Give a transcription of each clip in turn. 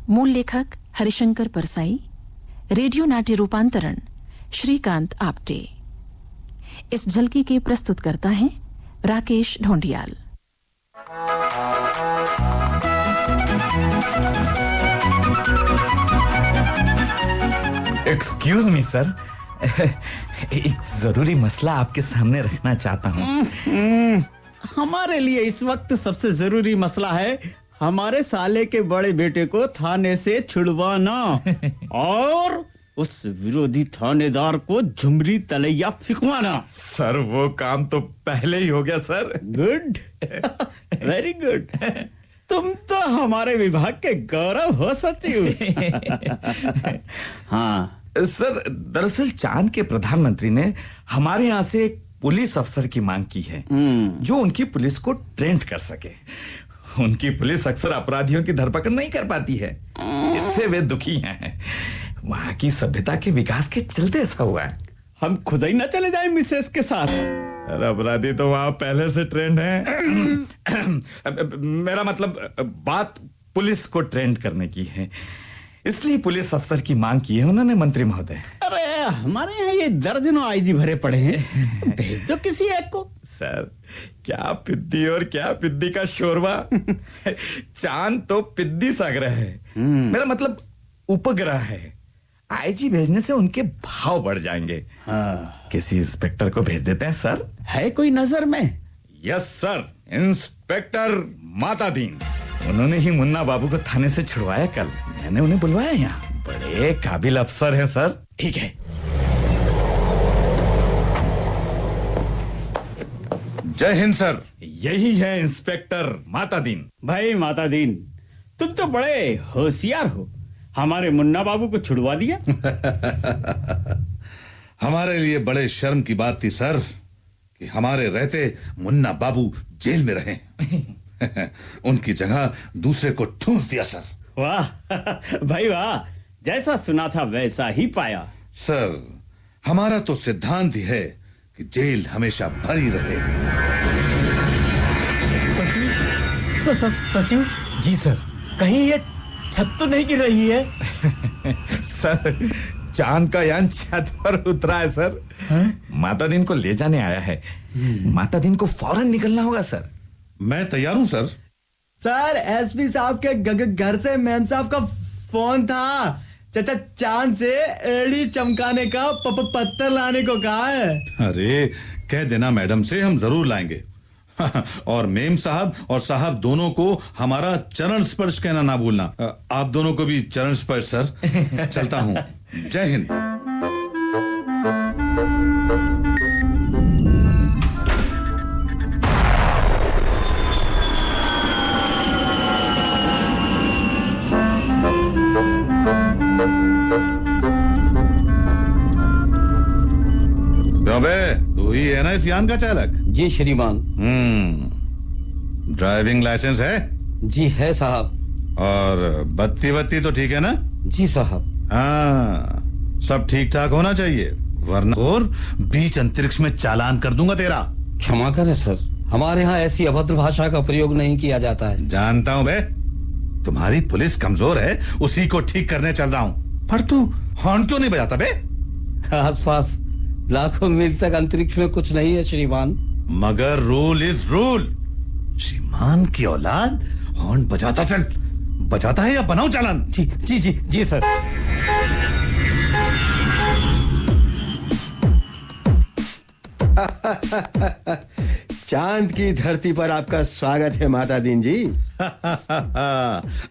मूल लेखक हरिशंकर परसाई, रेडियो नाट्य रूपांतरण श्रीकांत आप्टे। इस झलकी के प्रस्तुत करता है Rakesh Dhoundiyal. Excuse me sir, एक जरूरी मसला आपके सामने रखना चाहता हूँ। हमारे लिए इस वक्त सबसे जरूरी मसला है हमारे साले के बड़े बेटे को थाने से छुड़वाना और उस विरोधी थानेदार को झुमरी तलैया फिकवाना। सर वो काम तो पहले ही हो गया सर। Good, very good. तुम तो हमारे विभाग के गौरव हो सचिव। हाँ सर, दरअसल चांद के प्रधानमंत्री ने हमारे यहाँ से एक पुलिस अफसर की मांग की है जो उनकी पुलिस को ट्रेंड कर सके। उनकी पुलिस अक्सर अपराधियों की धरपकड़ नहीं कर पाती है, इससे वे दुखी हैं। वहाँ की सभ्यता के विकास के चलते ऐसा हुआ है। हम खुद ही ना चले जाएं मिसेस के साथ। अरे अपराधी तो वहाँ पहले से ट्रेंड है। मेरा मतलब बात पुलिस को ट्रेंड करने की है, इसलिए पुलिस अफसर की मांग की है उन्होंने मंत्री महोदय। अरे हमारे यहाँ ये दर्जनों आईजी भरे पड़े हैं, भेज दो किसी एक को। सर क्या पिद्दी और क्या पिद्दी का शोरबा। चांद तो पिद्दी सा ग्रह है, मेरा मतलब उपग्रह है। आईजी भेजने से उनके भाव बढ़ जाएंगे। हाँ। किसी इंस्पेक्टर को भेज देते हैं सर। है कोई नजर में? यस सर, इंस्पेक्टर माता दीन। उन्होंने ही मुन्ना बाबू को थाने से छुड़वाया कल। मैंने उन्हें बुलवाया यहाँ। बड़े काबिल अफसर हैं सर। ठीक है। जय हिंद सर। यही है इंस्पेक्टर माता दीन। भाई माता दीन, तुम तो बड़े होशियार हो। हमारे मुन्ना बाबू को छुड़वा दिया। हमारे लिए बड़े शर्म की बात थी सर कि हमारे रहते मुन्ना बाबू जेल में रहे। उनकी जगह दूसरे को ठूंस दिया सर। वाह भाई वाह, जैसा सुना था वैसा ही पाया। सर हमारा तो सिद्धांत ही है कि जेल हमेशा भरी रहे। सचिव जी सर। कहीं ये छत तो नहीं गिर रही है? सर चांद का यान छत पर उतरा है सर। माता दीन को ले जाने आया है। माता दीन को फौरन निकलना होगा सर। मैं तैयार हूं सर। सर एसपी साहब के घर से मेम साहब का फोन था। चाचा चांद से एड़ी चमकाने का पत्थर लाने को कहा है। अरे कह देना मैडम से, हम जरूर लाएंगे। और मेम साहब और साहब दोनों को हमारा चरण स्पर्श कहना ना भूलना। आप दोनों को भी चरण स्पर्श सर। चलता हूं। जय हिंद। क्यों बे, तू ही है ना इस यान का चालक? जी श्रीमान। ड्राइविंग लाइसेंस है? जी है साहब। और बत्ती तो ठीक है ना? जी साहब। हाँ, सब ठीक ठाक होना चाहिए, वरना और बीच अंतरिक्ष में चालान कर दूंगा तेरा। क्षमा करें सर, हमारे यहाँ ऐसी अभद्र भाषा का प्रयोग नहीं किया जाता है। जानता हूँ बे, तुम्हारी पुलिस कमजोर है, उसी को ठीक करने चल रहा हूँ। पर तू हॉर्न क्यों नहीं बजाता बे? आसपास लाखों मील तक अंतरिक्ष में कुछ नहीं है श्रीमान। मगर रूल इज रूल। श्रीमान की औलाद हॉर्न बजाता चल। बजाता है या बनाओ चालान? जी जी जी जी सर। चांद की धरती पर आपका स्वागत है माता दीन जी।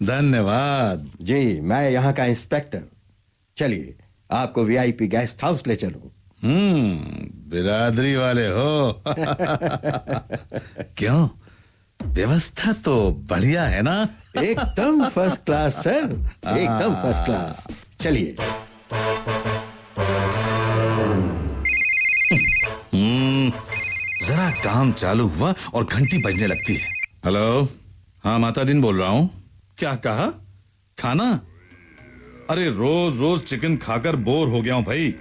धन्यवाद जी, मैं यहाँ का इंस्पेक्टर। चलिए आपको वीआईपी गेस्ट हाउस ले चलूं। बिरादरी वाले हो। क्यों, व्यवस्था तो बढ़िया है ना? एकदम फर्स्ट क्लास सर, एकदम फर्स्ट क्लास। चलिए। जरा काम चालू हुआ और घंटी बजने लगती है। हेलो, हाँ माता दीन बोल रहा हूं। क्या कहा? खाना? अरे रोज रोज चिकन खाकर बोर हो गया हूं भाई।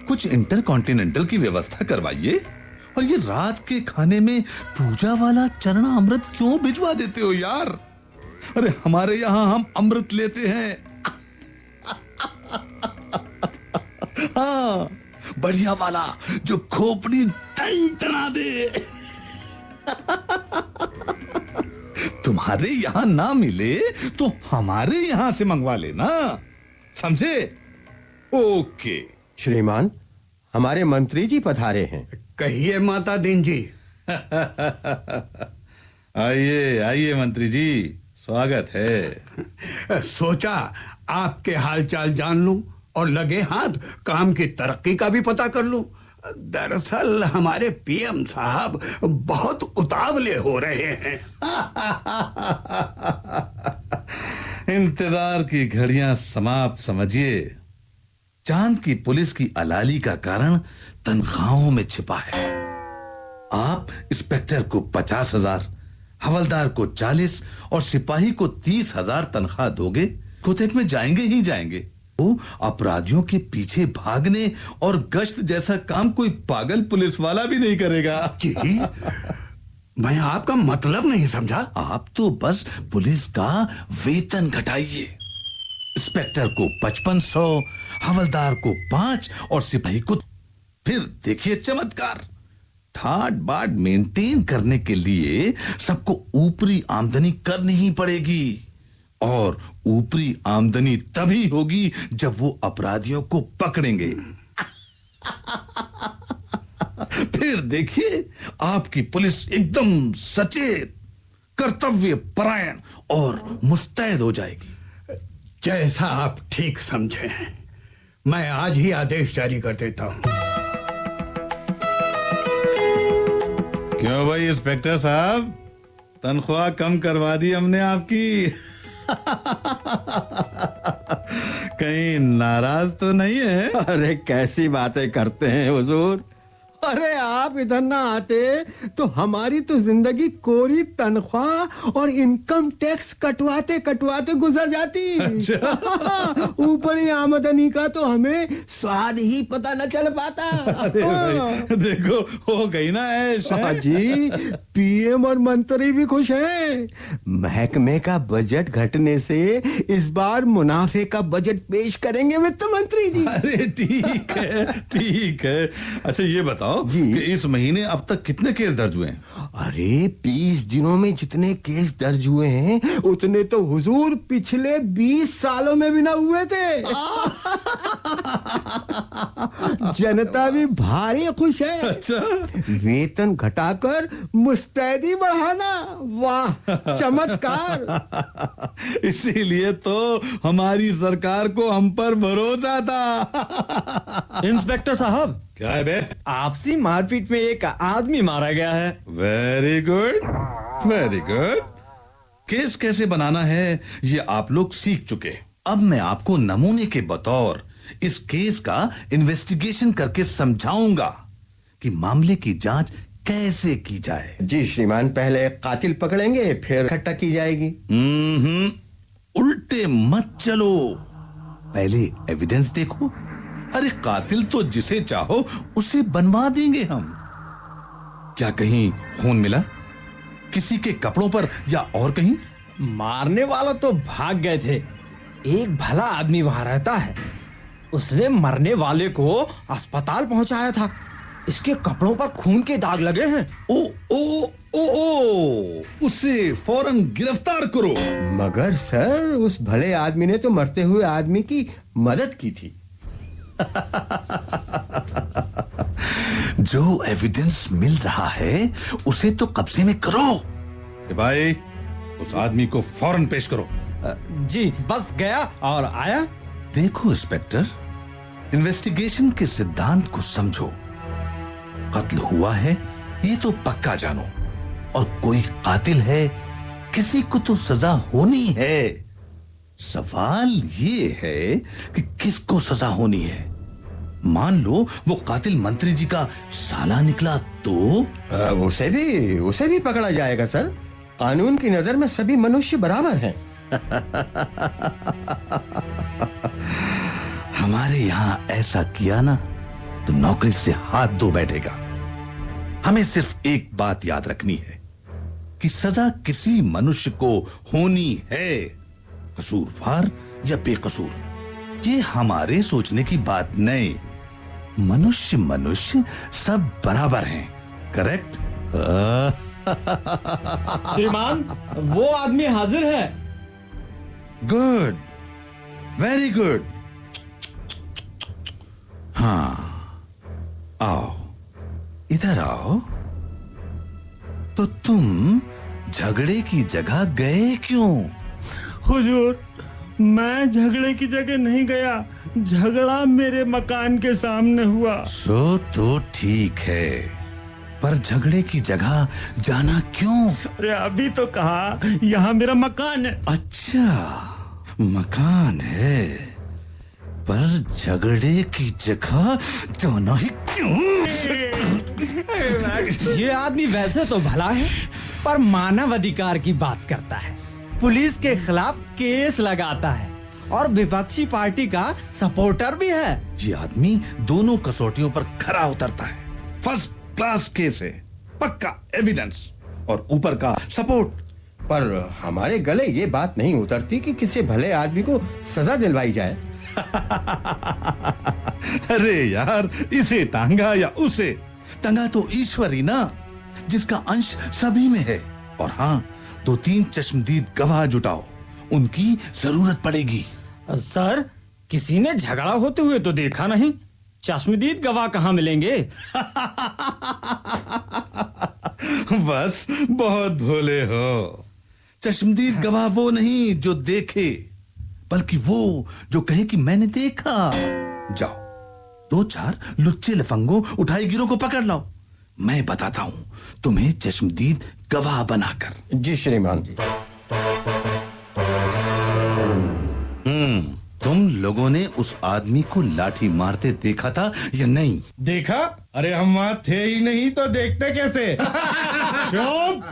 कुछ इंटरकॉन्टिनेंटल की व्यवस्था करवाइए। और ये रात के खाने में पूजा वाला चरणामृत क्यों भिजवा देते हो यार? अरे हमारे यहां हम अमृत लेते हैं। हाँ, बढ़िया वाला जो खोपड़ी टना दे। तुम्हारे यहां ना मिले तो हमारे यहां से मंगवा लेना, समझे? ओके। श्रीमान, हमारे मंत्री जी पधारे हैं। कहिए माता दीन जी। आइए आइए मंत्री जी, स्वागत है। सोचा आपके हालचाल जान लूं और लगे हाथ काम की तरक्की का भी पता कर लूं। दरअसल हमारे पीएम साहब बहुत उतावले हो रहे हैं। इंतजार की घड़ियां समाप्त समझिए। चांद की पुलिस की अलाली का कारण तनख्वाहों में छिपा है। आप इंस्पेक्टर को 50,000, हवलदार को 40 और सिपाही को 30,000 तनख्वाह दोगे, कोतेक में जाएंगे ही जाएंगे। वो अपराधियों के पीछे भागने और गश्त जैसा काम कोई पागल पुलिस वाला भी नहीं करेगा। जी, मैं आपका मतलब नहीं समझा। आप तो बस पुलिस का वेतन घटाइए। इंस्पेक्टर को 5500, हवलदार को 5 और सिपाही को, फिर देखिए चमत्कार। ठाट बाट मेंटेन करने के लिए सबको ऊपरी आमदनी करनी ही पड़ेगी, और ऊपरी आमदनी तभी होगी जब वो अपराधियों को पकड़ेंगे। फिर देखिए आपकी पुलिस एकदम सचेत, कर्तव्य परायण और मुस्तैद हो जाएगी। जैसा आप ठीक समझे हैं, मैं आज ही आदेश जारी कर देता हूं। क्यों भाई इंस्पेक्टर साहब, तनख्वाह कम करवा दी हमने आपकी? कहीं नाराज तो नहीं है? अरे कैसी बातें करते हैं हुजूर। अरे आप इधर ना आते तो हमारी तो जिंदगी कोरी तनख्वाह और इनकम टैक्स कटवाते कटवाते गुजर जाती। ऊपरी आमदनी का तो हमें स्वाद ही पता न चल पाता। अरे भाई, देखो हो गई ना ऐश। जी, पीएम और मंत्री भी खुश हैं। महकमे का बजट घटने से इस बार मुनाफे का बजट पेश करेंगे वित्त मंत्री जी। अरे ठीक है ठीक है। अच्छा ये बताओ जी, कि इस महीने अब तक कितने केस दर्ज हुए हैं? अरे 20 दिनों में जितने केस दर्ज हुए हैं उतने तो हुजूर पिछले 20 सालों में भी ना हुए थे। जनता भी भारी खुश है। अच्छा, वेतन घटाकर मुस्तैदी बढ़ाना, वाह चमत्कार। इसीलिए तो हमारी सरकार को हम पर भरोसा था। इंस्पेक्टर साहब, क्या है बे? आपसी मारपीट में एक आदमी मारा गया है। Very good very good. Case कैसे बनाना है ये आप लोग सीख चुके। अब मैं आपको नमूने के बतौर इस केस का इन्वेस्टिगेशन करके समझाऊंगा कि मामले की जांच कैसे की जाए। जी श्रीमान, पहले कातिल पकड़ेंगे फिर खट्टा की जाएगी। उल्टे मत चलो, पहले एविडेंस देखो। अरे कातिल तो जिसे चाहो उसे बनवा देंगे हम। क्या कहीं खून मिला किसी के कपड़ों पर या और कहीं? मारने वाला तो भाग गए थे। एक भला आदमी वहां रहता है, उसने मरने वाले को अस्पताल पहुंचाया था। इसके कपड़ों पर खून के दाग लगे हैं। ओ ओ ओ ओ, उसे फौरन गिरफ्तार करो। मगर सर, उस भले आदमी ने तो मरते हुए आदमी की मदद की थी। जो एविडेंस मिल रहा है उसे तो कब्जे में करो। भाई, उस आदमी को फौरन पेश करो। जी, बस गया और आया। देखो इंस्पेक्टर, इन्वेस्टिगेशन के सिद्धांत को समझो। कत्ल हुआ है ये तो पक्का जानो, और कोई कातिल है, किसी को तो सजा होनी है। सवाल ये है कि किसको सजा होनी है। मान लो वो कातिल मंत्री जी का साला निकला तो उसे भी पकड़ा जाएगा सर। कानून की नजर में सभी मनुष्य बराबर हैं। हमारे यहां ऐसा किया ना तो नौकरी से हाथ धो बैठेगा। हमें सिर्फ एक बात याद रखनी है, कि सजा किसी मनुष्य को होनी है, कसूरवार या बेकसूर, ये हमारे सोचने की बात नहीं। मनुष्य मनुष्य सब बराबर हैं, करेक्ट? श्रीमान, वो आदमी हाजिर है। Good, very good. हाँ, आओ, इधर आओ। तो तुम झगड़े की जगह गए क्यों? हुजूर, मैं झगड़े की जगह नहीं गया, झगड़ा मेरे मकान के सामने हुआ। सो तो ठीक है, पर झगड़े की जगह जाना क्यों? अरे अभी तो कहा यहाँ मेरा मकान है। अच्छा, मकान है, पर झगड़े की जगह जाना ही क्यों? ये आदमी वैसे तो भला है, पर मानव अधिकार की बात करता है, पुलिस के खिलाफ केस लगाता है और विपक्षी पार्टी का सपोर्टर भी है। ये आदमी दोनों कसौटियों पर खरा उतरता है। फर्स्ट क्लास केस है, पक्का एविडेंस, और ऊपर का सपोर्ट। पर हमारे गले ये बात नहीं उतरती कि किसी भले आदमी को सजा दिलवाई जाए। अरे यार, इसे टांगा या उसे टंगा तो ईश्वर ही ना, जिसका अंश सभी में है। और हाँ, 2-3 चश्मदीद गवाह जुटाओ, उनकी जरूरत पड़ेगी। सर, किसी ने झगड़ा होते हुए तो देखा नहीं, चश्मदीद गवाह कहाँ मिलेंगे? बस बहुत भोले हो। चश्मदीद गवाह वो नहीं जो देखे, बल्कि वो जो कहे कि मैंने देखा। जाओ, 2-4 लुच्चे लफंगों उठाई गिरों को पकड़ लाओ, मैं बताता हूं तुम्हें चश्मदीद गवाह बनाकर। जी श्रीमान जी। तुम लोगों ने उस आदमी को लाठी मारते देखा था या नहीं? देखा? अरे हम वहां थे ही नहीं तो देखते कैसे? चुप!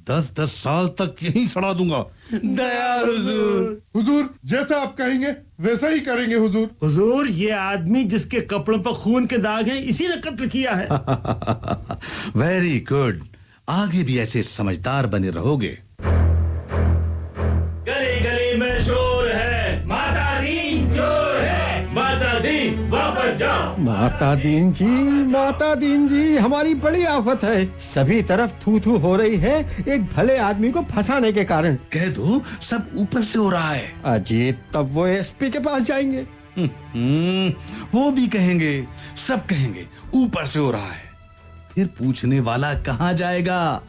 10-10 साल तक यहीं सड़ा दूंगा। दया हुजूर। हुजूर, जैसा आप कहेंगे वैसा ही करेंगे हुजूर। हुजूर, ये आदमी जिसके कपड़ों पर खून के दाग हैं, इसी ने कत्ल किया है। वेरी गुड, आगे भी ऐसे समझदार बने रहोगे। गली गली में शोर है, माता दीन चोर है, माता दीन वापस जाओ। माता दीन जी, माता दीन जी, हमारी बड़ी आफत है। सभी तरफ थू थू हो रही है एक भले आदमी को फंसाने के कारण। कह दो सब ऊपर से हो रहा है। अजी, तब वो एसपी के पास जाएंगे। वो भी कहेंगे, सब कहेंगे ऊपर से हो रहा है। फिर पूछने वाला कहाँ जाएगा?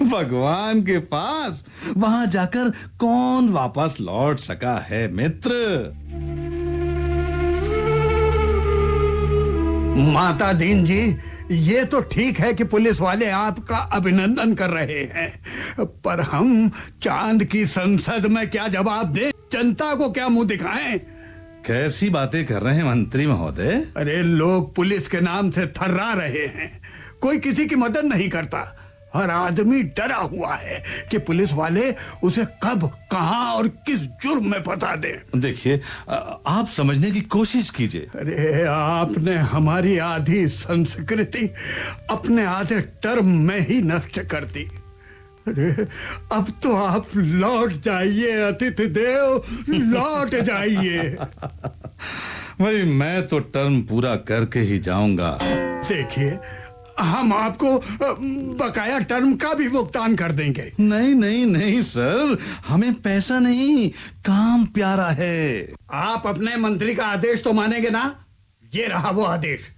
भगवान के पास। वहां जाकर कौन वापस लौट सका है मित्र? माता दीन जी, ये तो ठीक है कि पुलिस वाले आपका अभिनंदन कर रहे हैं, पर हम चांद की संसद में क्या जवाब दें? जनता को क्या मुंह दिखाएं? कैसी बातें कर रहे हैं मंत्री महोदय? अरे, लोग पुलिस के नाम से थर्रा रहे हैं, कोई किसी की मदद नहीं करता। हर आदमी डरा हुआ है कि पुलिस वाले उसे कब, कहां और किस जुर्म में फंसा दें। देखिए, आप समझने की कोशिश कीजिए। अरे, आपने हमारी आधी संस्कृति अपने आधे टर्म में ही नष्ट कर दी। अरे, अब तो आप लौट जाइए अतिथि देव, लौट जाइए। भाई, मैं तो टर्म पूरा करके ही जाऊंगा। देखिए, हम आपको बकाया टर्म का भी भुगतान कर देंगे। नहीं नहीं नहीं सर, हमें पैसा नहीं, काम प्यारा है। आप अपने मंत्री का आदेश तो मानेंगे ना? ये रहा वो आदेश,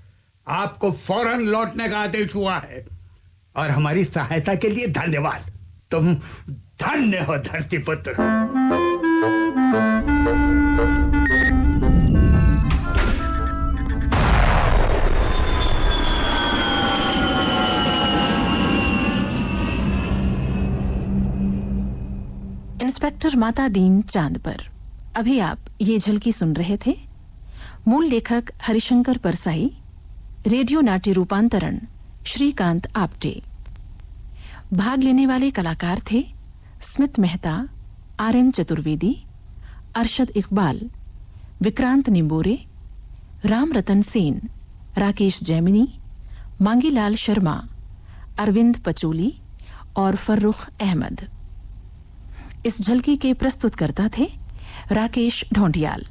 आपको फौरन लौटने का आदेश हुआ है। और हमारी सहायता के लिए धन्यवाद। तुम धन्य हो धरती पुत्र। इंस्पेक्टर माता दीन चांद पर अभी आप ये झलकी सुन रहे थे। मूल लेखक हरिशंकर परसाई, रेडियो नाट्य रूपांतरण श्रीकांत आप्टे। भाग लेने वाले कलाकार थे स्मित मेहता, आर.एन. चतुर्वेदी, अरशद इकबाल, विक्रांत निंबोरे, राम रतन सेन, राकेश जैमिनी, मांगीलाल शर्मा, अरविंद पचोली और फर्रुख अहमद। इस झलकी के प्रस्तुतकर्ता थे राकेश ढोंडियाल।